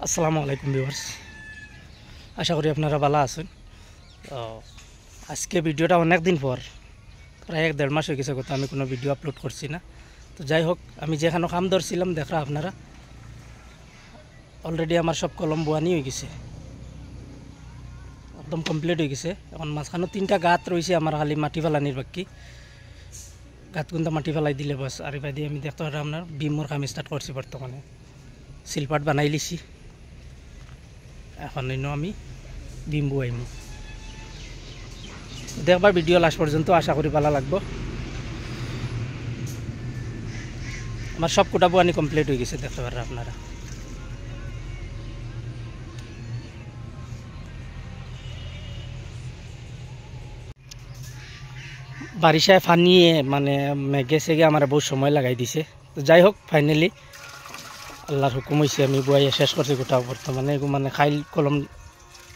আসসালামু আলাইকুম ভিউয়ার্স, আশা করি আপনারা ভালো আছেন। তো আজকে ভিডিওটা অনেক দিন পর, প্রায় 1-1.5 মাস হয়ে গেছে কথা আমি কোনো ভিডিও আপলোড করছি না। তো যাই হোক, আমি যেখানে কাম ধরছিলাম দেখরা আপনারা অলরেডি আমার সব কলম বোয়ানি হয়ে গেছে, একদম কমপ্লিট হয়ে গেছে। এখন মাঝখানে 3টা গাঁত রয়েছে আমার, খালি মাটি ফেলানির বাকি। গাঁত গুন্দা মাটি ফেলাই দিলে বাস। আর এবার দিয়ে আমি দেখতে পারি আপনার বিমর কাম স্টার্ট করছি বর্তমানে, সিলপাট বানাই লিছি। এখন আমি বিম বইম দেখবার ভিডিও লাস্ট পর্যন্ত, আশা করি ভালো লাগবে। আমার সব কোটা বোয়ানি কমপ্লিট হয়ে গেছে, দেখতে পারেন আপনারা। বারিশায় ফানিয়ে মানে মেঘে সেগে আমার বহু সময় লাগাই দিছে। তো যাই হোক, ফাইনালি আল্লাহর হুকুম হয়েছে, আমি বইয়া শেষ করছি গোটা। বর্তমানে মানে খাইল কলম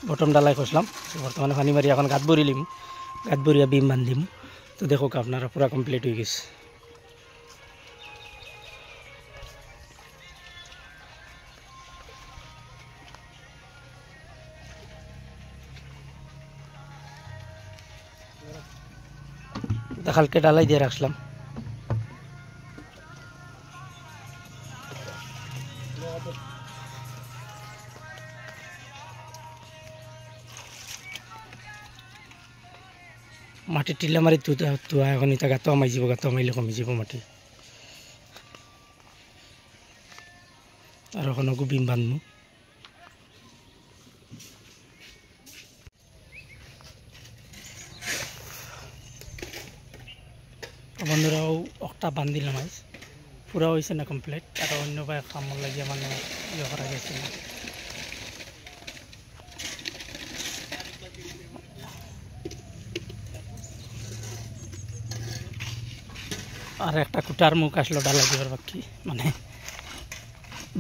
বটম ডালাই খসলাম, বর্তমানে পানি মারি এখন গাঁত ভরিলিম, গাঁত ভরিয়া বিম বান্ধিম। তো দেখো আপনারা পুরা কমপ্লিট হয়ে গেছে। কালকে ডালাই দিয়ে রাখলাম। মাটি টিলা মারি তুয়া এখন এটা গাঁত আমাই যাব, গাঁত আমাইলে কমি যাব মাটি। আর এখন বিম বান্ধবো। বন্ধুরাও একটা বান্ধিলাম আজ, পুরা হয়েছে না কমপ্লিট। আর অন্য ভাই কামড় লাগিয়ে মানে ইয়ে করা গেছে না। আর একটা কুটার মুখ আসলো ডালাই দেওয়ার বাকি, মানে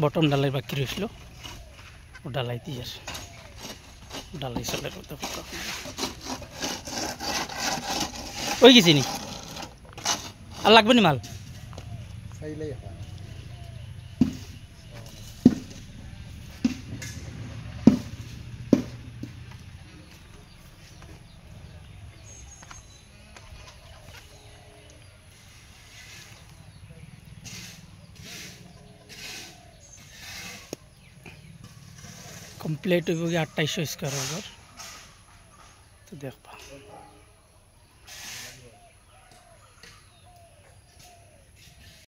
বটম ডালাই বাকি রয়েছিল, ও ডালাই দিয়ে ডালাই চলে ওই গেছি নি। আর লাগবে নি মাল কমপ্লিট হইব 2800 স্কোয়ার ওভার। তো দেখবা